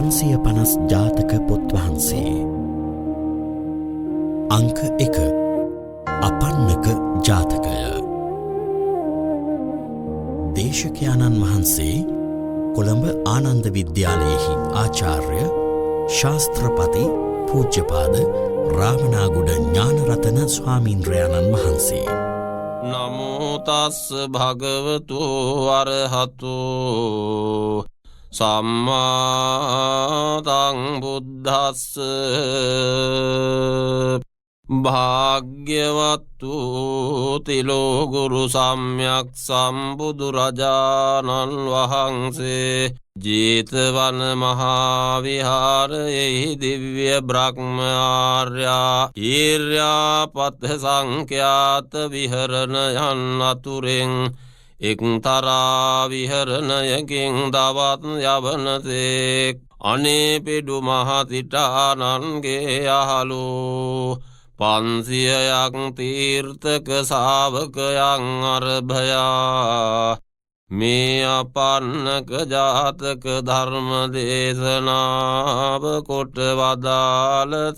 550 ජාතක පොත් වහන්සේ. අංක 1 අපන්නක ජාතකය. දේශකයාණන් වහන්සේ කොළඹ ආනන්ද විද්‍යාලයෙහි ආචාර්ය ශාස්ත්‍රපති පූජ්‍යපාද රාමනාගුඩ ඥානරතන ස්වාමීන්ද්‍රයාණන් වහන්සේ. නමෝ තස්ස භගවතු අරහතු සම්මා සම්බුද්දස්ස භාග්‍යවතු තිලෝ ගුරු සම්්‍යක් සම්බුදුරජාණන් වහන්සේ ජේතවන මහා විහාරයෙහි දිව්‍ය බ්‍රහ්ම ආර්යා ඊර්යාපත සංඛ්‍යාත විහරණයන් අතුරෙන් එක්තරා විහරණයකින් දවත් යවනසේක් අනේපිඩු මහසිටානන්ගේ යහළු 500ක් තීර්ථක ශාවකයන් අරභයා මේ අපන්නක ජාතක ධර්ම දේශනාව කොට වදාළසේක.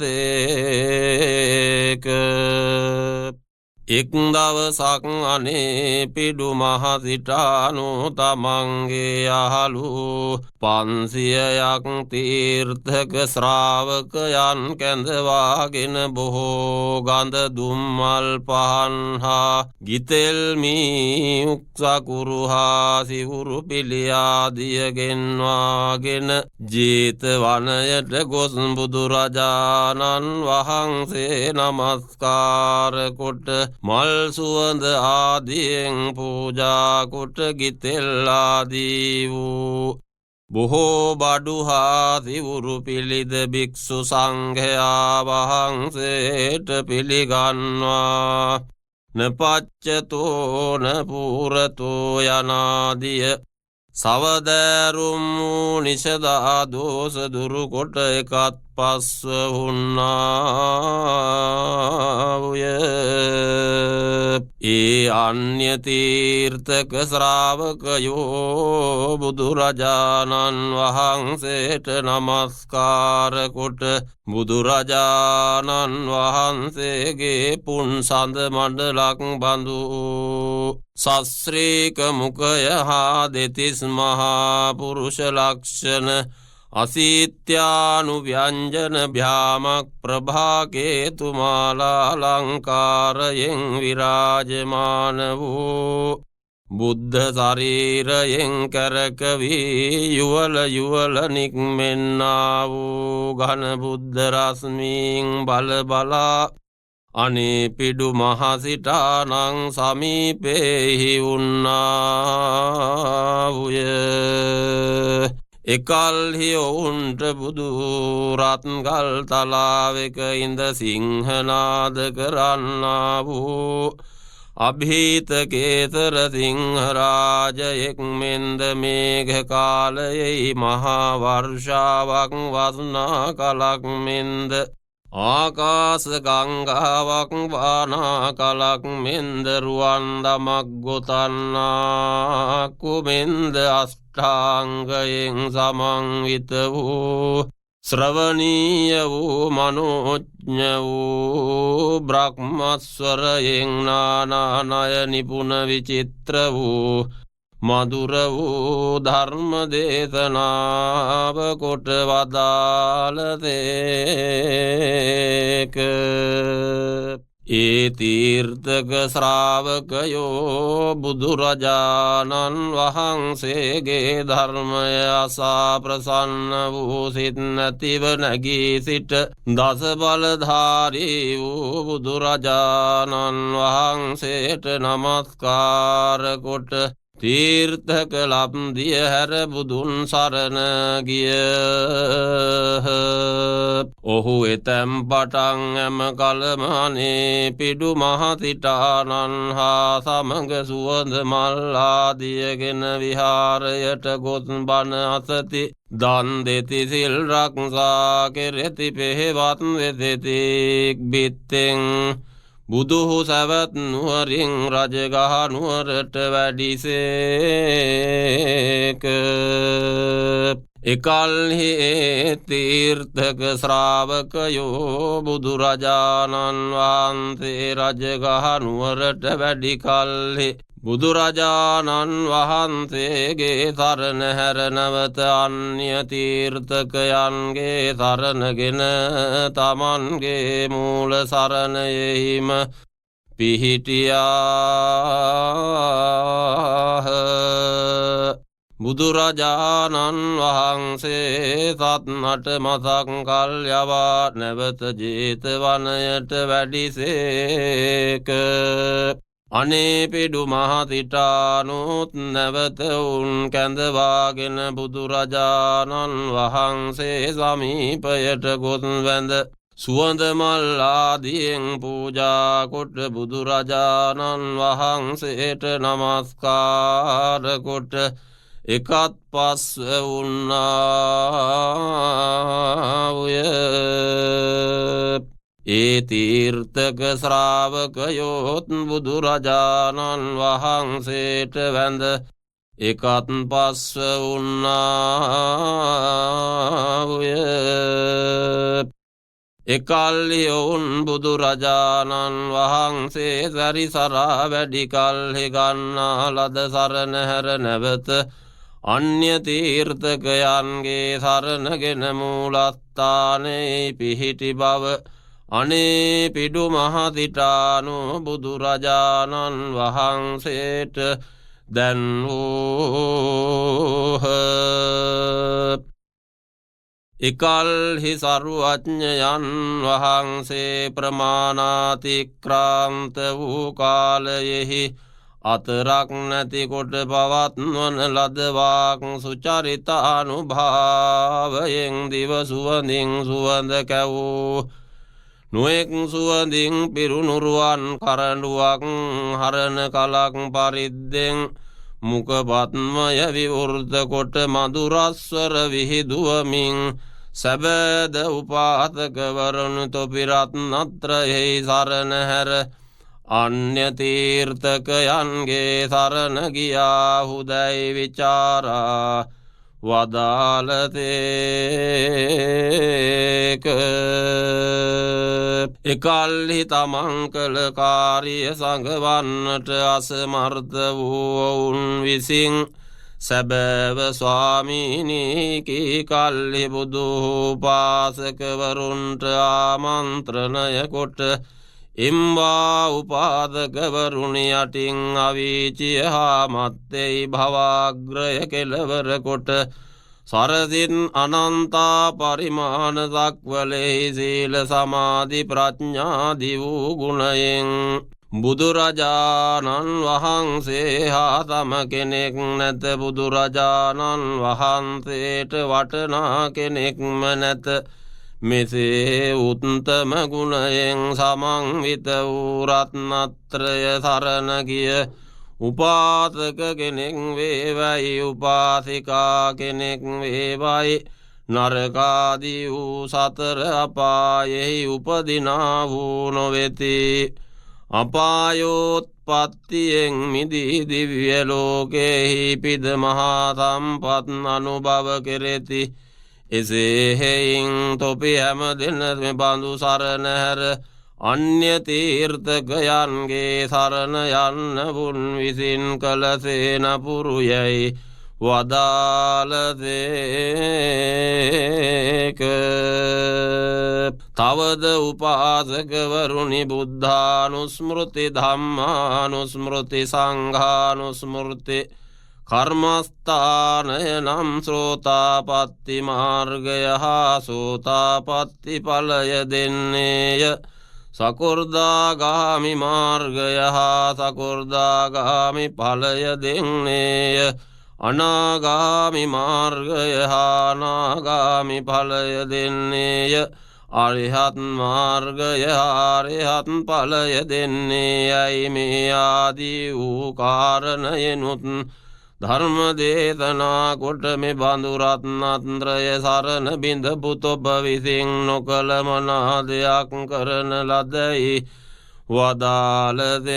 එක් දවසක් අනේපිඩු මහසිටානු තමන්ගේ යහළු 500ක් තීර්ථක ශ්‍රාවකයන් කැඳවාගෙන බොහෝ ගඳ දුම්මල් පහන් හා ගිතෙල් මී උක්සකුරු හා සිවුරු පිළියාදිය ගෙන්වාගෙන ජේතවනයට ගොස් බුදුරජාණන් වහන්සේ නමස්කාර කොට මල් සුවඳ ආදියෙන් පූජා කොට ගිතෙල් ආදී වූ බොහෝ බඩු හා සිවුරු පිළිද භික්ෂු සංඝයා වහන්සේට පිළිගන්වා නපච්චතෝ නපුරතෝ යනාදිය සවදෑරුම් වූ නිෂදා දෝෂ දුරු කොට එකත් පස්ව හුන්නාවුය. ඒ අන්‍ය තීර්ථක ශ්‍රාවකයෝ බුදුරජාණන් වහන්සේට නමස්කාර කොට බුදුරජාණන් වහන්සේගේ පුන්සඳ මණ්ඩලක් බඳු සස්ත්‍රීක මුඛය හා දෙතිස් මහා පුරුෂ ලක්ෂණ අසීත්‍යානු ව්‍යංජන භ්‍යාමක් ප්‍රභාකේතුමාලා අලංකාරයෙන් විරාජමාන වූ බුද්ධ ශරීරයෙන් කරකවී යුවල යුවල නික්මෙන්නා වූ ඝන බුද්ධ රශ්මීන් බල බලා අනේපිඩු මහසිටානං සමීපේහි උන්නාවුය. එකල්හි ඔවුන්ට බුදු රත්ගල් තලාවෙක ඉඳ සිංහනාද කරන්නා වූ අභීත කේතර සිංහරාජයෙක් මෙන්ද මේඝ කාලයෙහි මහා වර්ෂාවක් වස්නා කලක් මෙන්ද ආකාශ ගංගාවක් වානා කලක් මෙන්ද රුවන් දමක් ගොතන්නා කුමෙන්ද අෂ්ටාංගයෙන් සමන්විත වූ ශ්‍රවණීය වූ මනෝඥ වූ බ්‍රහ්මස්වරයෙන් නානානය නිපුණ විචිත්‍ර වූ මధుර වූ ධර්ම දේශනාව කොට වදාළසේක. ඒ තීර්ථක ශ්‍රාවකයෝ බුදුරජාණන් වහන්සේගේ ධර්මය අසා ප්‍රසන්න වූ සිත් නැතිව නැගී සිට දස බලධාරී වූ බුදුරජාණන් වහන්සේට නමස්කාර කොට තීර්ථක ලබ්දිය හැර බුදුන් සරණ ගියහ. ඔහු එතැම් පටන් ඇම කලම අනේපිඩු මහසිටානන් හා සමග සුවඳ මල් ආදියගෙන විහාරයට ගොස් බණ අසති දන් දෙති සිල් රක්ෂා කෙරෙති පෙහෙවත් වෙසෙති බිත්තෙන් බුදුහු සැවැත් නුවරින් රජගහ නුවරට වැඩිසේක. එකල්හි ඒ තීර්ථක ශ්‍රාවකයෝ බුදුරජාණන් වහන්සේ රජගහ නුවරට වැඩි කල්හි බුදුරජාණන් වහන්සේගේ සරණ හැර නැවත අන්‍ය තීර්ථකයන්ගේ සරණගෙන තමන්ගේ මූල සරණයෙහිම පිහිටියාහ. බුදුරජාණන් වහන්සේ සත් 8 මසක් කල් යවා නැවත ජේතවනයට වැඩිසේක. අනේපිඩු මහසිටානුත් නැවත උන් කැඳවාගෙන බුදුරජාණන් වහන්සේ සමීපයට ගොස් වැඳ සුවඳ මල් ආදියෙන් පූජා කොට බුදුරජාණන් වහන්සේට නමස්කාර කොට එකත් පස්ව උන්නාවුය. ඒ තීර්ථක ශ්‍රාවකයෝත් බුදුරජාණන් වහන්සේට වැඳ එකත් පස්ව උන්නාවුය. එකල්හි ඔවුන් බුදුරජාණන් වහන්සේ සැරිසරා වැඩි කල්හි ගන්නා ලද සරණ හැර නැවත අන්‍ය තීර්ථකයන්ගේ සරණගෙන මූලස්ථානයේ පිහිටි බව අනේ පිඩු මහසිටානු බුදුරජාණන් වහන්සේට දැන් වූහ. එකල්හි සරුවඥයන් වහන්සේ ප්‍රමාණාතික්‍රාන්ත වූ කාලයෙහි අතරක් නැති කොට පවත්වන ලදවාක් සුචරිතානුභාවයෙන් දිව සුවඳින් සුවඳ කැවූ නොයෙක් සුවඳින් පිරුණුරුවන් කරඬුවක් හරණ කලක් පරිද්දෙන් මුකපත්මය විවෘත කොට මధుරස්වර විහිදුවමින් සැබෑද උපාසකවරුන් තොපිරත්නත්‍රයෙහි සරණ හැර අන්‍ය තීර්ථකයන්ගේ සරණ ගියාහුදැයි විචාරා වදාළතේක. එකල්හි තමන් කළ කාරිය සඟවන්නට අසමර්ථ වූ ඔවුන් විසින් සැබෑව ස්වාමීනී කී කල්හි බුදුපාසකවරුන්ට ආමන්ත්‍රණය කොට ඉම්වා උපාදකවරුනි යටින් අවීචිය හා මත්තෙයි භවාග්‍රය කෙලවර කොට සරසින් අනන්තා පරිමාණ දක්වලෙහි සීල සමාධි ප්‍රඥාදි වූ ගුණයෙන් බුදුරජාණන් වහන්සේ හා තම කෙනෙක් නැත. බුදුරජාණන් වහන්සේට වටනා කෙනෙක්ම නැත. මෙසේ උත්තම ගුණයෙන් සමන්විත වූ රත්නත්‍රය සරණ ගිය උපාසක කෙනෙක් වේවයි උපාසිකා කෙනෙක් වේවයි නරකාදී වූ සතර අපායෙහි උපදිනා වූ නොවෙති. අපායෝත්පත්තියෙන් මිදී දිව්‍ය ලෝකෙහි පිද මහා සම්පත් අනුභව කෙරෙති. එසේ හෙයින් තොපි හැම දෙන බඳු සරණ හැර අන්‍ය තීර්ථකයන්ගේ සරණ යන්න බුන් විසින් කළ සේනපුරුයයි වදාළසේක. තවද උපාසකවරුනි බුද්ධානුස්මෘති ධම්මානුස්මෘති සංඝානුස්මෘති කර්මස්ථානය නම් සෝතාපට්ටි මාර්ගය හා සෝතාපට්ටි ඵලය දෙන්නේය. සකෘදාගාමි මාර්ගය හා සකෘදාගාමි ඵලය දෙන්නේය. අනාගාමි මාර්ගය හා අනාගාමි ඵලය දෙන්නේය. අරිහත් මාර්ගය හා අරිහත් ඵලය දෙන්නේයයි. මේ ආදී වූ කාරණයෙනුත් ධර්ම දේශනා කොට මේ බඳු රත්නත්‍රය සරණ බිඳපු තොප විසින් නොකළ මනා දෙයක් කරන ලදයි වදාළදේක.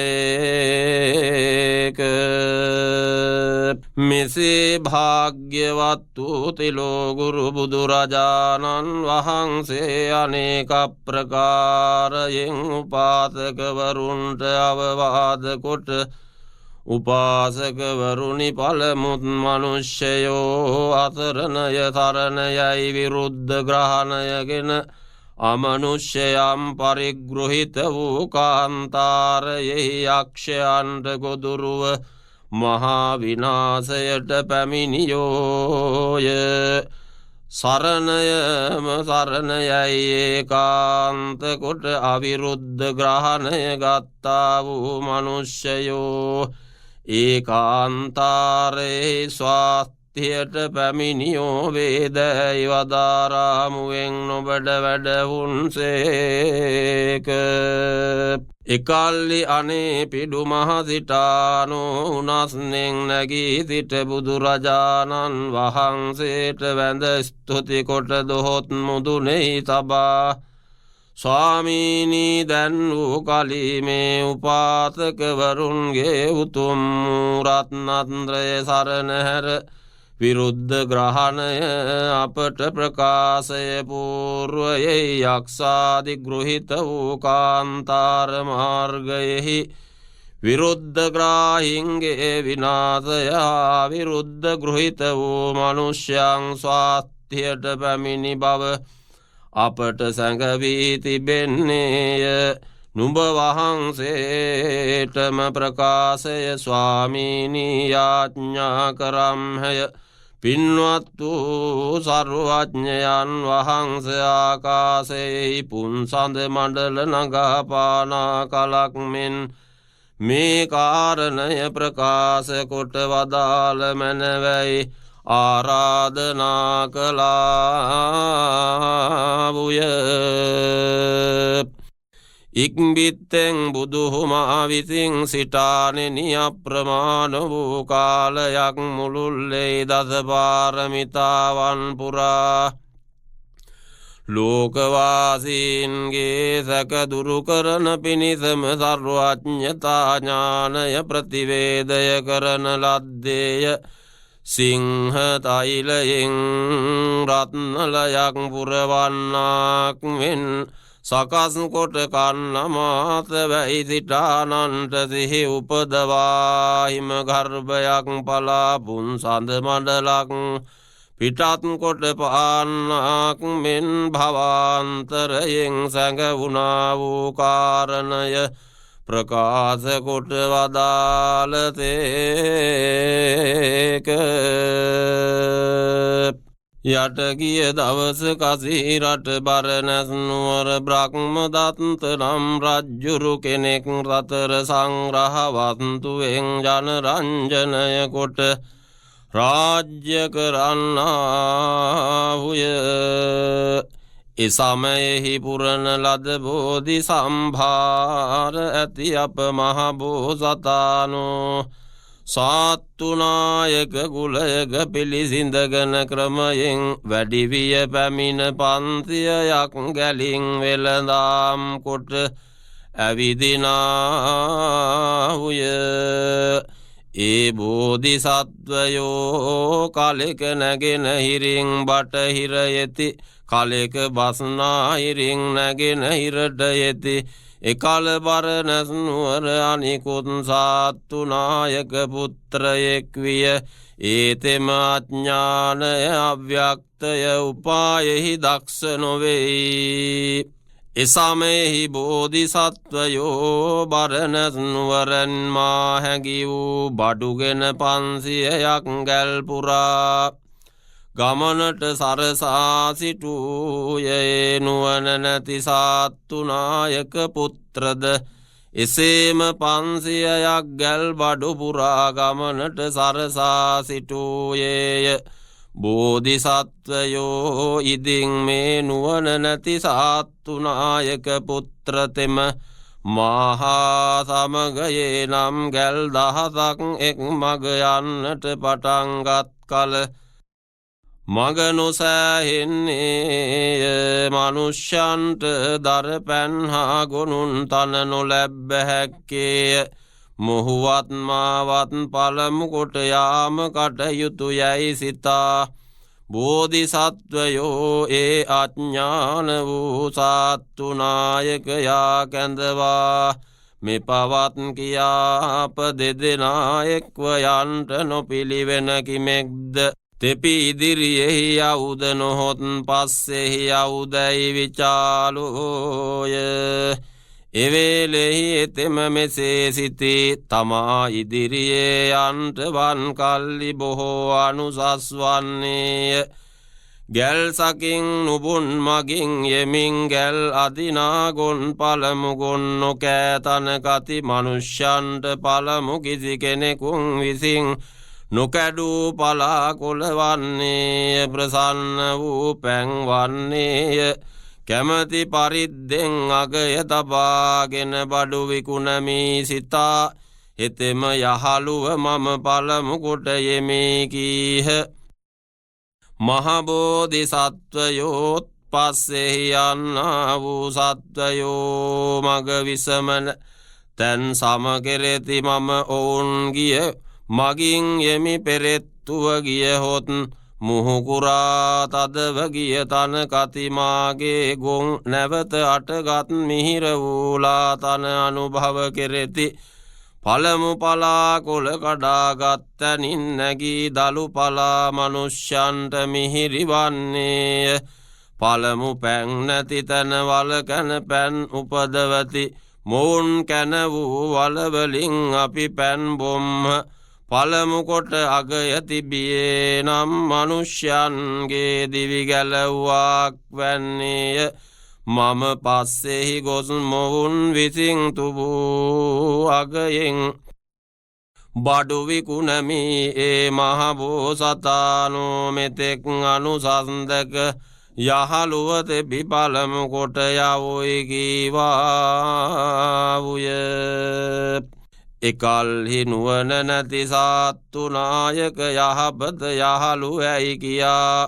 මෙසේ භාග්‍යවත් වූ තිලෝගුරු බුදුරජාණන් වහන්සේ අනේක ප්‍රකාරයෙන් උපාසකවරුන්ට අවවාද කොට උපාසකවරුනි පළමුත් මනුෂ්‍යයෝ අසරණය සරණයයි විරුද්ධ ග්‍රහණයගෙන අමනුෂ්‍යයම් පරිග්‍රහිත වූ කාන්තාරයෙහි යක්ෂයන්ට ගොදුරුව මහා විනාශයට පැමිණියෝය. සරණයම සරණයයි ඒකාන්ත කොට අවිරුද්ධ ග්‍රහණය ගත්තා වූ මනුෂ්‍යයෝ ඒකාන්තාරයේ ස්වාස්ථ්‍යයට පැමිණියෝ වේදයි වදාරාමුවෙන් නොබඩ වැඩහුන්සේක. එකල්ලි අනේ පිඩු මහසිටානෝ උනස්නෙන් නැගී සිට බුදුරජාණන් වහන්සේට වැඳ ස්තුති කොට දොහොත් මුදුනෙහි තබා ස්වාමීනී දැන් වූ කලිමේ උපාසකවරුන්ගේ උතුම් රත්නත්‍රය සරණ හැර විරුද්ධ ග්‍රහණය අපට ප්‍රකාශය පූර්වයේ යක්ෂාදි ගෘහිත වූ කාන්තාර මාර්ගයෙහි විරුද්ධ ග්‍රාහින්ගේ විනාශය විරුද්ධ ගෘහිත වූ මනුෂ්‍යයන් ස්වාස්ථ්‍යයට පැමිණි බව අපට සැඟවී තිබෙන්නේය. නුඹ වහන්සේටම ප්‍රකාශය ස්වාමීනී යාඥා කරම්හය. පින්වත් වූ සර්වඥයන් වහන්ස ආකාශයෙහි පුන්සඳ මණ්ඩල නගාපානා කලක් මෙන් මේ කාරණය ප්‍රකාශ කොට වදාළ මැනවයි ආරාධනා කළා වූය. ඉක්බිත්තෙන් බුදුහුමා විසින් සිටානෙනි අප්‍රමාණ වූ කාලයක් මුළුල්ලේ දසපාරමිතාවන් පුරා ලෝකවාසීන්ගේ සැකදුරු කරන පිණිසම සර්වඥතා ඥානය ප්‍රතිවේදය කරන ලද්දේය. සිංහ තෛලයෙන් රත්නලයක් පුරවන්නාක් මෙන් සකස් කොට කන්නමාත වැයි සිටානන්ට සිහි උපදවා හිම ගර්භයක් පලා පුන්සඳ මඩලක් පිටත් කොට පාන්නාක් මෙන් භවාන්තරයෙන් සැඟවුණා වූ කාරණය ප්‍රකාශ කොට වදාළතේක. යට ගිය දවස කසිරට බරණැස් නුවර බ්‍රහ්මදත්ත නම් රජ්ජුරු කෙනෙක් රතර සංග්‍රහවන්තුවෙන් ජනරංජනය කොට රාජ්‍ය කරන්නාහුය. එසමයෙහි පුරණ ලද බෝධි සම්භාර ඇති අප මහබෝසතානෝ සාත්තුනායක ගුලයක පිළිසිඳගෙන ක්‍රමයෙන් වැඩිවිය පැමිණ පන්තියක් ගැලින් වෙළඳාම් කොට ඇවිදිනාහුය. ඒ බෝධිසත්වයෝ කලෙක නැගෙන හිරින් බටහිර යෙති කලෙක බස්නාහිරින් නැගෙන හිරට යෙති. එකල බරණැස් නුවර අනිකුත් සාත්තුනායක පුත්‍රයෙක් විය. ඒතෙම අඥානය අව්‍යක්තය උපායෙහි දක්ෂ නොවෙයි. එසමයෙහි බෝධිසත්වයෝ බරණැස් නුවරන් මා හැඟි වූ බඩුගෙන 500ක් ගැල් පුරා ගමනට සරසා සිටූයේ නුවණ නැති සාත්තුනායක පුත්‍රද එසේම 500ක් ගැල් බඩු පුරා ගමනට සරසා සිටූයේය. බෝධිසත්වයෝ ඉදින් මේ නුවණ නැති සාත්තුනායක පුත්‍රතෙම මහා සමගයේ නම් ගැල් 1000ක් එක් මග යන්නට පටන්ගත් කල මග නොසෑහෙන්නේය මනුෂ්‍යන්ට දර පැන්හා ගොනුන් තන නොලැබ්බ හැක්කේය මොහුවත් මාවත් පළමු කොට යාම කටයුතු යැයි සිතා බෝධිසත්වයෝ ඒ අඥාන වූ සත්තුනායකයා කැඳවා මෙ පවත් කියාප දෙදෙනායෙක්ව යන්ට නොපිළිවෙන කිමෙක්ද තෙපි ඉදිරියෙහි යවුද නොහොත් පස්සෙහි යවුදැයි විචාලෝය එවේලෙහි එතෙම මෙසේ සිතී තමා ඉදිරියේ යන්ට වන් කල්ලි බොහෝ අනුසස් වන්නේය ගැල් සකින් නුබුන් මගින් යෙමින් ගැල් අදිනාගොන් පළමුගොන් නොකෑතන කති මනුෂ්‍යන්ට පළමු කිසි කෙනෙකුන් විසින් නොකැඩූ පලාකොළ වන්නේය ප්‍රසන්න වූ පැන් වන්නේය කැමති පරිද්දෙන් අගය තබාගෙන බඩු විකුණමී සිතා හෙතෙම යහළුව මම පළමු කොට යෙමී කීහ මහබෝධිසත්වයෝත් පස්සෙහි යන්නා වූ සත්වයෝ මග විසමන තැන් සමකෙරෙති මම ඔවුන් ගිය මගින් යෙමි පෙරෙත්තුව ගියහොත් මුහුකුරා තදව ගිය තන කතිමාගේ ගොන් නැවත අටගත් මිහිර වූලා තන අනුභව කෙරෙති පළමු පලාකොළ කඩාගත්තැනින් නැගී දළු පලා මනුෂ්‍යන්ට මිහිරි වන්නේය පළමු පැන් නැති තැන වල කැන පැන් උපදවති මොවුන් කැන වූ වලවලින් අපි පැන් බොම්හ පළමු කොට අගය තිබියේ නම් මනුෂ්‍යයන්ගේ දිවි ගැලව්වාක් වන්නේය මම පස්සෙහි ගොස් මොවුන් විසින් තුබූ අගයෙන් බඩු විකුණමි ඒ මහබෝසතානෝ මෙතෙක් අනුසන්දක යහළුව තෙබි පළමු කොට යවුයි කීවාවුය එකල්හි නුවන නැති සත්තුනායක යහපත යහළු ඇයි කියා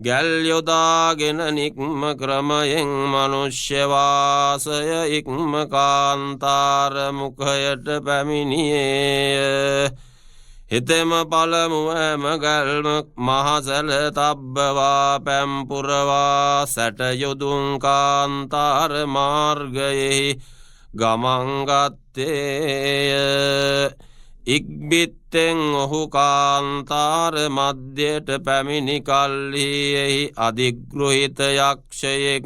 ගැල් යොදාගෙන නික්ම ක්‍රමයෙන් මනුෂ්‍යවාසය ඉක්ම කාන්තාර මුඛයට පැමිණියේය හිතෙම පළමුව ඇම ගැල්ම මහසැල තබ්බවා පැම්පුරවා සැටයුදුන් කාන්තාර මාර්ගයෙහි ගමන්ගත්තේය ඉක්බිත්තෙන් ඔහු කාන්තාර මධ්‍යයට පැමිණි කල්හි එහි අධිගෘහිත යක්ෂයෙක්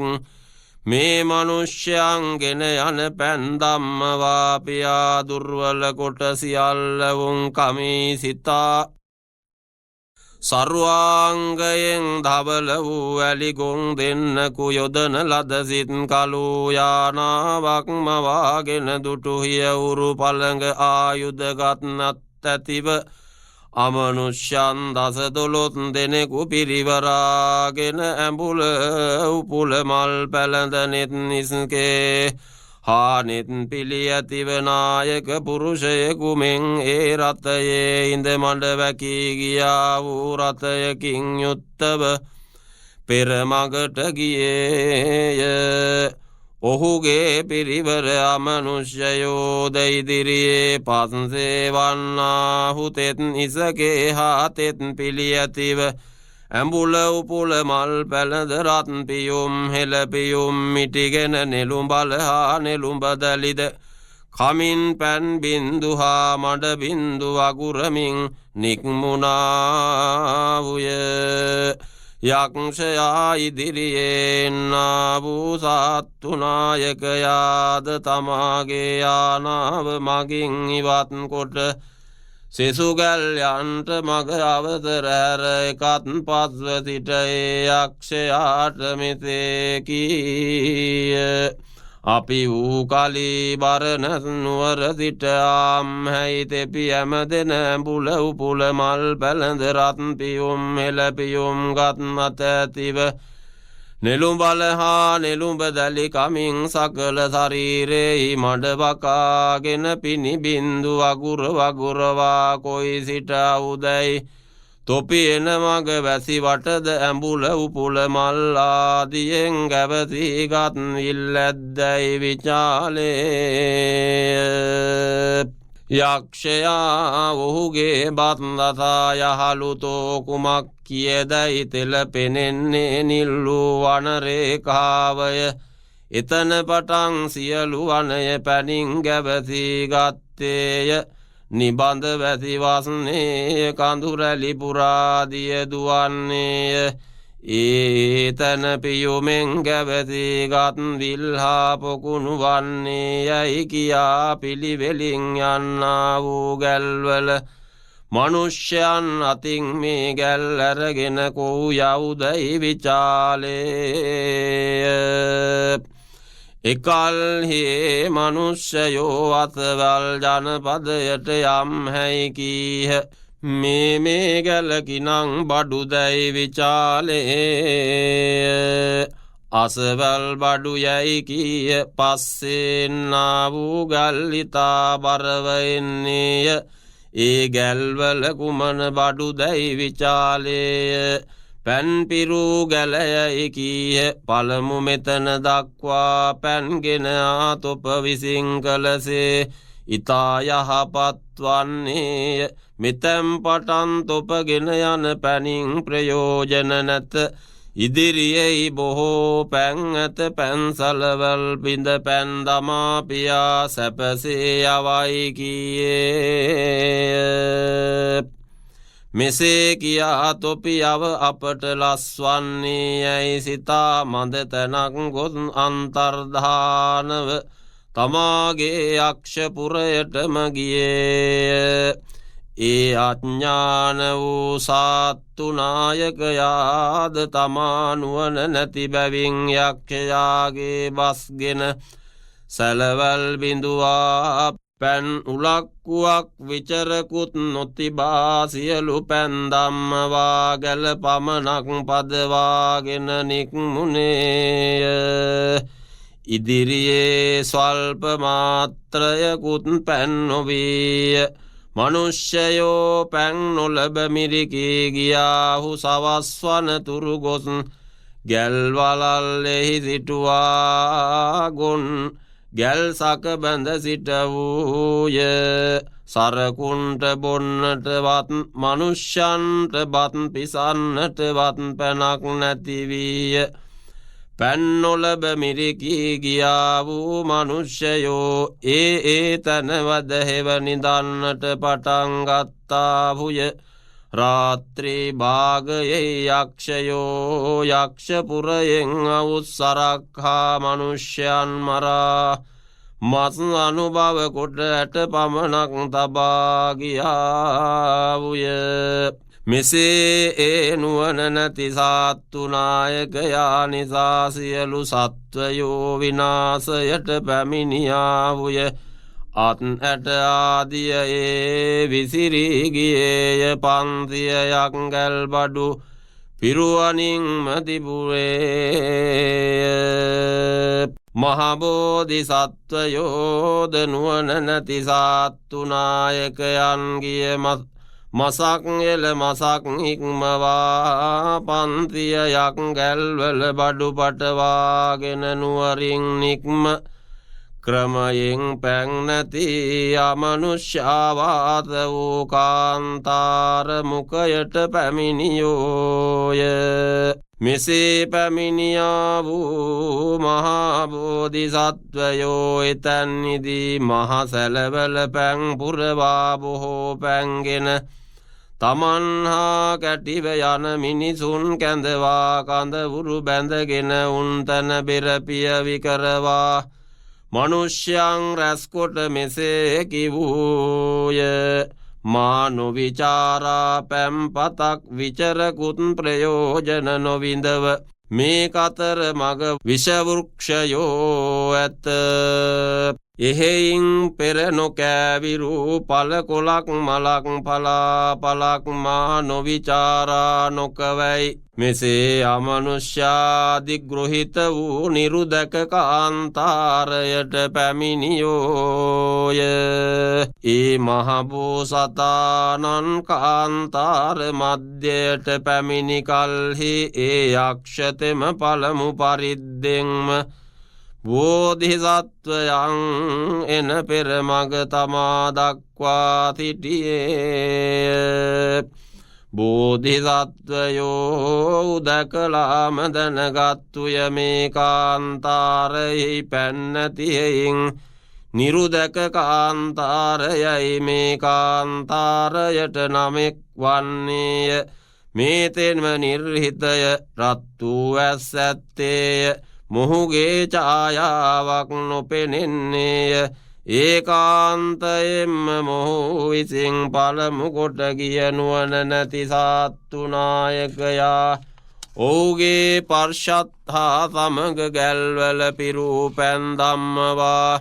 මේ මනුෂ්‍යයන්ගෙන යන පැන්දම්මවාපියා දුර්වල කොට සියල්ලවුන් කමී සිතා සර්වාංගයෙන් ධවල වූ ඇලිගොන් දෙන්නකු යොදන ලදසිත් කලු යානාවක් මවාගෙන දුටුහිය උරු පළඟ ආයුධගත්නත් ඇතිව අමනුෂ්‍යන් දසදොළොත් දෙනෙකු පිරිවරාගෙන ඇඹුල උපුල මල් පැළඳ නෙත් නිස්කේ හානෙත් පිළි ඇතිව නායක පුරුෂයෙකු මෙන් ඒ රථයේ ඉඳ මඩ වැකී ගියා වූ රථයකින් යුත්තව පෙරමගට ගියේය ඔහුගේ පිරිවර අමනුෂ්‍යයෝද ඉදිරියේ පන්සේ වන්නාහු තෙත් ඉසකේ හා තෙත් පිළි ඇතිව ඇඹුල උපුල මල් පැළඳ රත්පියුම් හෙළපියුම් මිටිගෙන නෙළුඹල හා නෙළුඹදලිද කමින් පැන් බින්දු හා මඩ බින්දු අගුරමින් නික්මුණාවුය යක්ෂයා ඉදිරියේන්නා වූ සත්තුනායකයාද තමාගේ යානාව මගින් ඉවත් කොට සෙසුගැල්යන්ට මග අවතර හැර එකත් පස්ව සිට ඒ යක්ෂයාට මෙසේ කීය අපි වූ කලී බරණැස් නුවර සිට ආම්හැයි තෙපි ඇමදෙන ඇඹුල උපුල මල් පැළඳ රත්පියුම් හෙළපියුම් ගත් මත ඇතිව නෙළුඹල හා නෙළුඹදැලි කමින් සකල ශරීරයෙහි මඩ වකාගෙන පිණි බින්දු අගුර වගුරවා කොයි සිට අවුදැයි තොපියන මග වැසි වටද ඇඹුල උපුල මල්ලාදියෙන් ගැවසීගත් විල්ලැද්දැයි විචාලේ යක්ෂයා ඔහුගේ බත්ලතා යහළුතෝ කුමක් කියදැයි තෙල පෙනෙන්නේ නිල්ලූ වනරේකාවය එතන පටන් සියලු වනය පැනින් ගැවසී ගත්තේය නිබඳ වැසි වස්නේ කඳුරැලි පුරාදිය දුවන්නේය ඒතන පියුමෙන් ගැවසීගත් විල්හා පොකුණු වන්නේ යැයි කියා පිළිවෙලින් යන්නා වූ ගැල්වල මනුෂ්‍යයන් අතින් මේ ගැල් ඇරගෙන කොහු යවුදැයි විචාලේ එකල්හි මනුෂ්‍යයෝ අතවල් ජනපදයට යම් හැයි කීහ මේ ගැලකිනං බඩුදැයි විචාලේ අසවල් බඩු යැයි කීය පස්සෙන්නා වූ ගල්ලිතා බරවවෙන්නේය ඒ ගැල්වල කුමන බඩුදැයි විචාලේය පැන්පිරූ ගැලයයි කීය පළමු මෙතන දක්වා පැන්ගෙන ආතොප විසින් කලසේ ඉතා යහපත් වන්නේය මෙතැම් පටන් තොපගෙන යන පැනින් ප්‍රයෝජන නැත ඉදිරියෙහි බොහෝ පැන් ඇත පැන්සලවල් බිඳ පැන් දමාපියා සැපසේ යවයි කීයේ මෙසේ කියා තොපි යව අපට ලස්වන්නේ යැයි සිතා මඳ තැනක් ගොත් අන්තර්ධානව තමාගේ යක්ෂපුරයටම ගියේ ඒ අඥාන වූ සාත්තුනායකයාද තමානුවන නැති බැවින් යක්ෂයාගේ බස්ගෙන සැලවල් බිඳුවා පැන් උලක්කුවක් විචරකුත් නොතිබා සියලු පැන්දම්මවා ගැල පමණක් පදවාගෙන නික්මුණේය ඉදිරියේ ස්වල්ප මාත්‍රයකුත් පැන් නොවීය මනුෂ්‍යයෝ පැන් නොලබ මිරිකී ගියාහු සවස්වන තුරු ගොස් ගැල්වලල්ලෙහි සිටුවා ගොන් ගැල් සක බැඳ සිට වූය සරකුන්ට බොන්නටවත් මනුෂ්‍යන්ට බත් පිසන්නටවත් පැනක් නැතිවීය පැන්නොලබ මිරිකී ගියා වූ මනුෂ්‍යයෝ ඒ තැනවද හෙවනිදන්නට පටන් ගත්තාහුය රාත්‍රී භාගයේ යක්ෂයෝ යක්ෂපුරයෙන් අවුස්සරක් හා මනුෂ්‍යයන් මරා මස් අනුභව කොට ඇට පමණක් තබා ගියාවුය මෙසේ ඒ නුවණ නැති සාත්තුනායකයා නිසා සියලු සත්වයෝ විනාශයට පැමිණියාවුය අත් ඇට ආදිය ඒ විසිරී ගියේය 500ක් ගැල් බඩු පිරුවනින්ම තිබුවේ මහබෝධි සත්වයෝද නුවණ නැති සාත්තුනායකයන්ගේ මසක් එල මසක් ඉක්මවා 500ක් ගැල්වල බඩු පටවාගෙන නුවරින් නික්ම ක්‍රමයෙන් පැන් නැති අමනුෂ්‍යවාත වූ කාන්තාර මුඛයට පැමිණියෝය මෙසේ පැමිණියා වූ මහා බෝධිසත්වයෝ එතැන්නිදී මහ සැලවල පැන් පුරවා බොහෝ පැන්ගෙන තමන් හා කැටිව යන මිනිසුන් කැඳවා කඳවුරු බැඳගෙන උන්තන බෙරපිය විකරවා මනුෂ්‍යයන් රැස්කොට මෙසේ කිවූය මා නොවිචාරා පැම්පතක් විචරකුත් ප්‍රයෝජන නොවිඳව මේ කතර මග විෂවෘක්ෂයෝ ඇත එහෙයින් පෙර නොකෑවිරු පලකොලක් මලක් පලාපලක් මා නොවිචාරා නොකවැයි මෙසේ අමනුෂ්‍යාදි ගෘහිත වූ නිරුදක කාන්තාරයට පැමිණියෝය. ඒ මහබෝසතාණන් කාන්තාර මධ්‍යයට පැමිණි කල්හි ඒ යක්ෂතෙම පළමු පරිද්දෙන්ම බෝධිසත්වයන් එන පෙරමග තමා දක්වා සිටියේ. බෝධිසත්වයෝ උදකලාම දැනගත්තුය මේ කාන්තාරයෙහි පැන්නතියෙන් නිරුදක කාන්තාරයයි මේ කාන්තාරයට නමෙක් වන්නේය. මේතෙන්ම නිර්හිතය රත් වූ ඇස් ඇත්තේය. මොහුගේ ඡායාවක් නොපෙනෙන්නේය. ඒකාන්තයෙන්ම මොහු විසින් පළමු කොට ගිය නුවණ නැති සාත්තු නායකයා ඔහුගේ පර්ෂත් හා සමග ගැල්වල පිරූ පැන් දම්මවා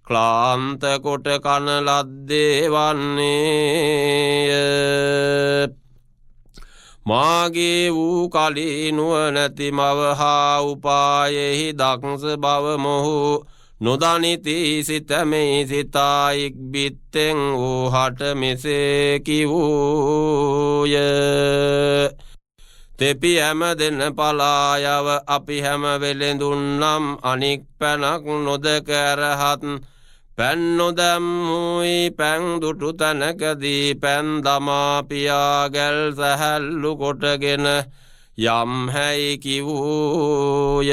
ක්ලාන්ත කොට කන ලද්දේ වන්නේය. මාගේ වූ කලී නුවණැති මව හා උපායෙහි දක්ෂ බව මොහු නොදනිති සිතමෙහි සිතා ඉක්බිත්තෙන් වූහට මෙසේ කිවූය. තෙපි හැම දෙන පලායව අපි හැම වෙලෙඳුන්නම් අනික් පැනක් නොදක ඇරහත් පැන් නොදැම්මුයි පැන් දුටු තැනකදී පැන් දමා පියා ගැල් සැහැල්ලු කොටගෙන යම් හැයි කිවූය.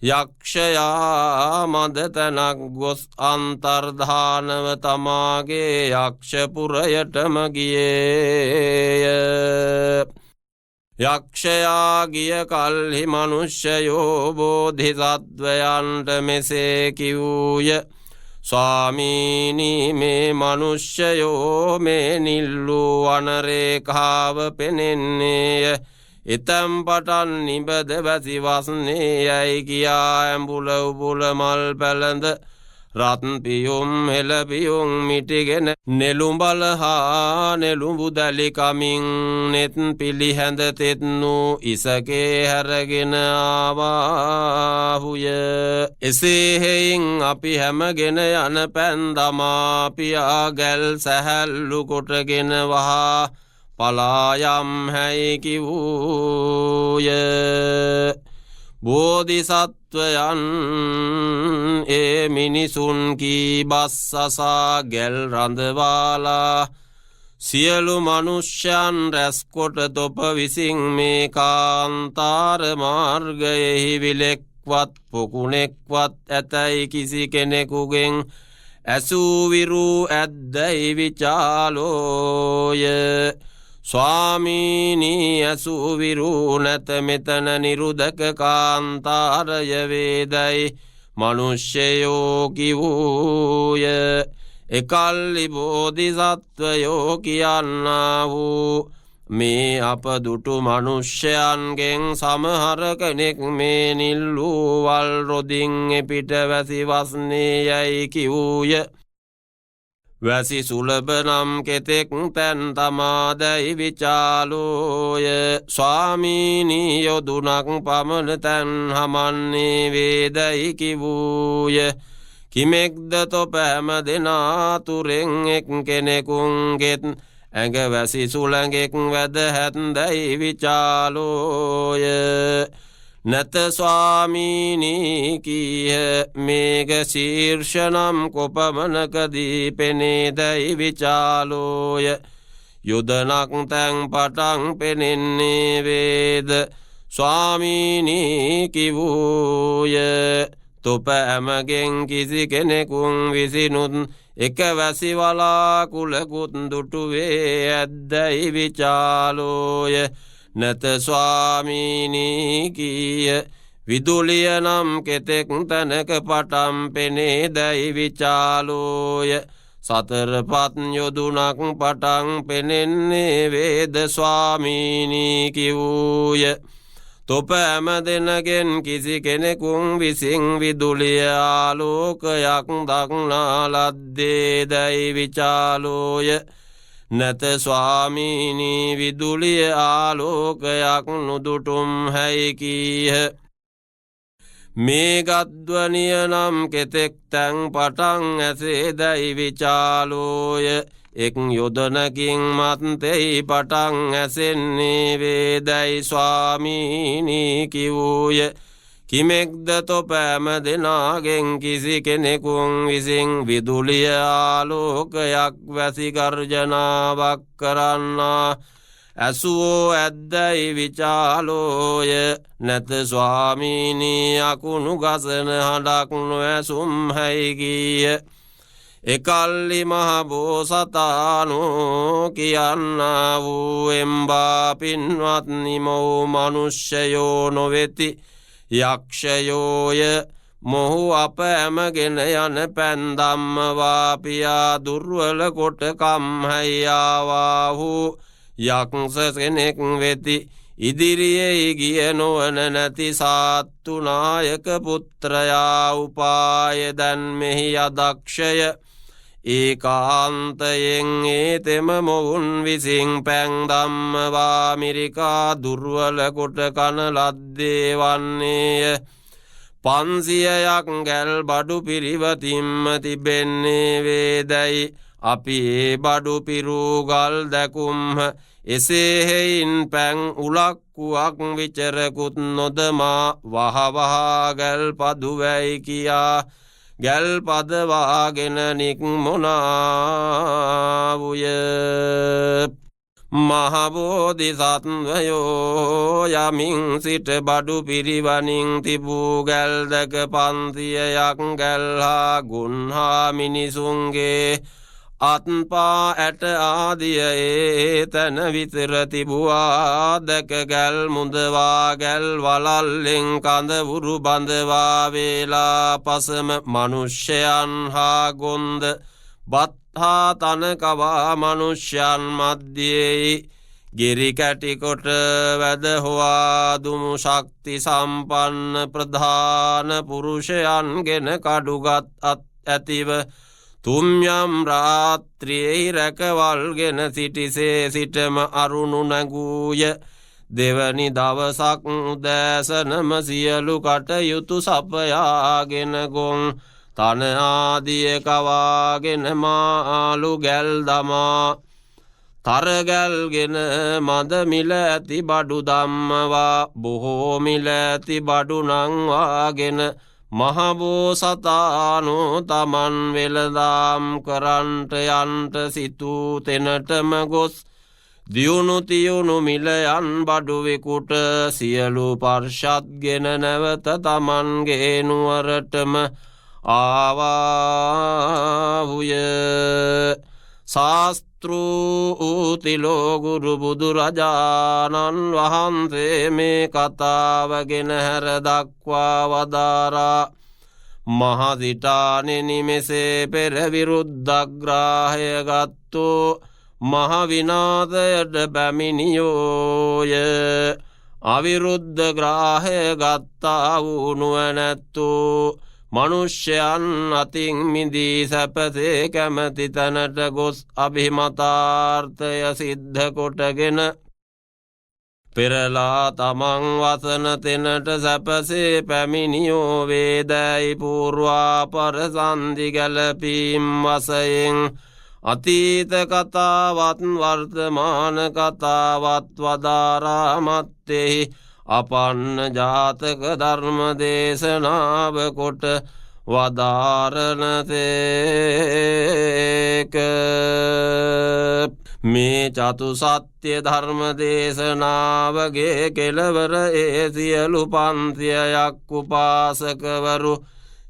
යක්ෂයා මද තැනක් ගොස් අන්තර්ධානව තමාගේ යක්ෂපුරයටම ගියේය. යක්ෂයා ගිය කල්හි මනුෂ්‍යයෝ බෝධිසත්වයන්ට මෙසේ කිවූය. ස්වාමීනී මේ මනුෂ්‍යයෝ මේ නිල්ලූ වනරේඛාව පෙනෙන්නේය. එතැම් පටන් නිබද වැසි වස්නේ යැයි කියා ඇඹුල උබුල මල් පැළඳ රත් පියුම් හෙළපියුම් මිටිගෙන නෙළුඹල හා නෙළුඹු දැලිකමින් නෙත් පිළිහැඳ තෙත්නු ඉසකේ හැරගෙන ආවාහුය. එසේ හෙයින් අපි හැමගෙන යන පැන් දමා පියා ගැල් සැහැල්ලු කොටගෙන වහා පලායම් හැයි කිවූය. බෝධිසත්වයන් ඒ මිනිසුන් කී බස්සසා ගැල් රඳවාලා සියලු මනුෂ්‍යයන් රැස්කොට තොප විසින් මේ කාන්තාර මාර්ගයෙහි විලෙක්වත් පොකුණෙක්වත් ඇතැයි කිසි කෙනෙකුගෙන් ඇසූවිරු ඇද්දැයි විචාලෝය. ස්වාමීනී ඇසූවිරු නැත මෙතන නිරුදක කාන්තාරය වේදැයි මනුෂ්‍යයෝ කිවූය. එකල්ලි බෝධිසත්වයෝ කියන්නා වූ මේ අප දුටු මනුෂ්‍යයන්ගෙන් සමහර කෙනෙක් මේ නිල්ලූ වල් රොදින් එපිට වැසි වස්නේ යැයි කිවූය. වැසි සුලභ නම් කෙතෙක් තැන් තමාදැයි විචාලෝය. ස්වාමීනී යොදුනක් පමණ තැන් හමන්නේ වේදැයි කිවූය. කිමෙක්ද තොප හැම දෙනාතුරෙන් එක් කෙනෙකුන්ගෙත් ඇඟ වැසි සුළඟෙක් වැද හැත්දැයි විචාලෝය. නැත ස්වාමීනී කීහ මේඝ ශීර්ෂනම් කොපමණකදී පෙනේදැයි විචාලෝය. යුදනක් තැන් පටන් පෙනෙන්නේ වේද ස්වාමීනී කිවූය. තොප ඇමගෙන් කිසි කෙනෙකුන් විසිනුත් එක වැසි වලාකුලකුත් දුටුවේ ඇද්දැයි විචාලෝය. නැත ස්වාමීනී කීය විදුලිය නම් කෙතෙක් තැනක පටම් පෙනේදැයි විචාලෝය. සතරපත් යොදුනක් පටන් පෙනෙන්නේ වේද ස්වාමීනී කිවූය. තොප හැම දෙනගෙන් කිසි කෙනෙකුන් විසින් විදුලිය ආලෝකයක් දක්නා ලද්දේ දැයි විචාලෝය නැත ස්වාමීනී විදුලිය ආලෝකයක් නුදුටුම් හැයි කීහ. මේ ගද්වනිය නම් කෙතෙක් තැන් පටන් ඇසේ දැයි විචාලෝය එක් යොදනකින් මත්තෙහි පටන් ඇසෙන්නේ වේදැයි ස්වාමීනී කිවූය. කිමෙක්ද තොප හැම දෙනාගෙන් කිසි කෙනෙකුන් විසින් විදුලිය ආලෝකයක් වැසි ගර්ජනාවක් කරන්නා ඇසුවෝ ඇද්දැයි විචාලෝය නැත ස්වාමීනී අකුණු ගසන හඬක් නොඇසුම් හැයි කීය. එකල්ලි මහ බෝසතාණෝ කියන්නා වූ එම්බා පින්වත්නි මොහු මනුෂ්‍යයෝ නොවෙති යක්ෂයෝය. මොහු අප ඇමගෙන යන පැන්දම්ම වාපියා දුර්වල කොට කම්හැයි ආවාහු යක්ෂ කෙනෙක් වෙති. ඉදිරියේ ගිය නොවන නැති සාත්තු නායක පුත්‍රයා උපාය දැන් මෙහි අදක්ෂය. ඒකාන්තයෙන් ඒතෙම මොවුන් විසින් පැන්දම්ම වාමිරිකා දුර්වල කොට කන ලද්දේ වන්නේය. 500ක් ගැල් බඩු පිරිවතින්ම තිබෙන්නේ වේදැයි අපි ඒ බඩු පිරූගල් දැකුම්හ. එසේ හෙයින් පැන් උලක්කුවක් විචරකුත් නොදමා වහවහා ගැල් පදුවැයි කියා ගැල් පදවාගෙන නික්මුණාවුය. මහබෝධිසත්වයෝ යමින් සිට බඩු පිරිවනින් තිබූ ගැල් දැක 500ක් ගැල්හා ගුන්හා මිනිසුන්ගේ අත්පා ඇට ආදිය ඒතන විතර තිබුවා දැක ගැල් මුදවා ගැල් වලල්ලෙන් කඳවුරු බඳවා වේලා පසම මනුෂ්‍යයන් හා ගොන්ද බත් හා තනකවා මනුෂ්‍යයන් මධ්‍යයේ ගෙරි කැටිකොට වැද හොවා දුමු ශක්ති සම්පන්න ප්‍රධාන පුරුෂයන්ගෙන කඩුගත් අත් ඇතිව තුම්යම් රාත්‍රියෙහි රැකවල්ගෙන සිටිසේ සිටම අරුණු නැගූය. දෙවනි දවසක් උදෑසනම සියලු කටයුතු සපයාගෙන ගොන් තන ආදිය කවාගෙන මාළු ගැල් දමා තරගැල්ගෙන මද මිල ඇති බඩු දම්මවා බොහෝ මිල ඇති බඩු නංවාගෙන මහබෝසතාණෝ තමන් වෙළදාම් කරන්ට යන්ට සිතූ තැනටම ගොස් දියුණු තියුණු මිලයන් බඩුවෙකුට සියලු පර්ෂත්ගෙන නැවත තමන්ගේ නුවරටම ආවාහුය. ශාස්තෘ තිලෝගුරු බුදුරජාණන් වහන්සේ මේ කතාවගෙන හැර දක්වා වදාරා. මහසිටානෙනි මෙසේ පෙර විරුද්ධග්‍රාහය ගත්තු මහ විනාශයට පැමිණියෝය. අවිරුද්ධ ග්‍රාහය ගත්තා වූ නුවණැත්තු මනුෂ්‍යයන් අතින් මිදී සැපසේ කැමති තැනට ගොස් අභිමතාර්ථය සිද්ධ කොටගෙන පෙරලා තමන් වසන තැනට සැපසේ පැමිණියෝ වේදැයි පූර්වාපර සන්ධි ගැලපීම් වශයෙන් අතීත කතාවත් වර්තමාන කතාවත් වදාරා මත්තෙහි අපන්න ජාතක ධර්ම දේශනාව කොට වදාරනතේක. මේ චතුසත්‍ය ධර්ම දේශනාවගේ කෙලවර ඒ සියලු 500ක් උපාසකවරු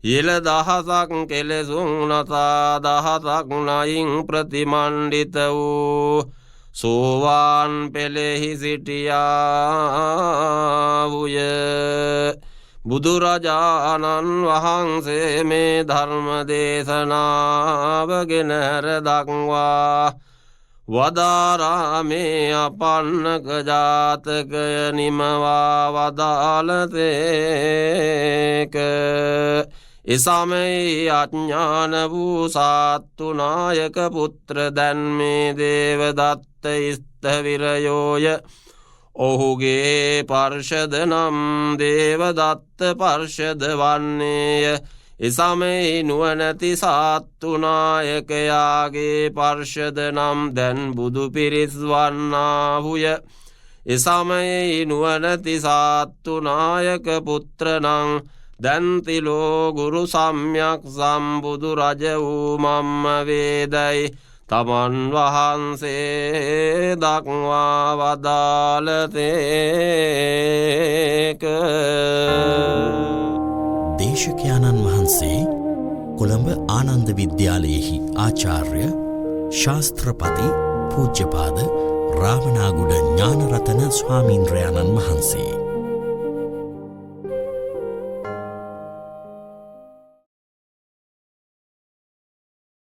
ඉල දහසක් කෙලෙසුන් නසා දහසක් නයින් ප්‍රතිමණ්ඩිත වූ සෝවාන් පෙළෙහි සිටියාවුය. බුදුරජාණන් වහන්සේ මේ ධර්ම දේශනාවගෙන හැර දක්වා වදාරාමේ අපන්නක ජාතකය නිමවා වදාළතේක. එසමයි අඥ්ඥාන වූ සාත්තුනායක පුත්‍ර දැන්මේ දේවදත්ත ස්ථවිරයෝය. ඔහුගේ පර්ෂද නම් දේවදත්ත පර්ෂද වන්නේය. එසමයි නුවනැති සාත්තුනායකයාගේ පර්ෂද නම් දැන් බුදු පිරිස් වන්නාහුය. එසමයි නුවනැති සාත්තුනායක පුත්‍රනං දැන්තිලෝ ගුරු සම්යක් සම්බුදු රජ වූ මම්ම වේදයි තමන් වහන්සේ දක්වා වදාළතේක. දේශකයාණන් වහන්සේ කොළඹ ආනන්ද විද්‍යාලයෙහි ආචාර්ය ශාස්ත්‍රපති පූජ්‍යපාද රාමනාගුඩ ඥානරතන ස්වාමීන්ද්‍රයාණන් වහන්සේ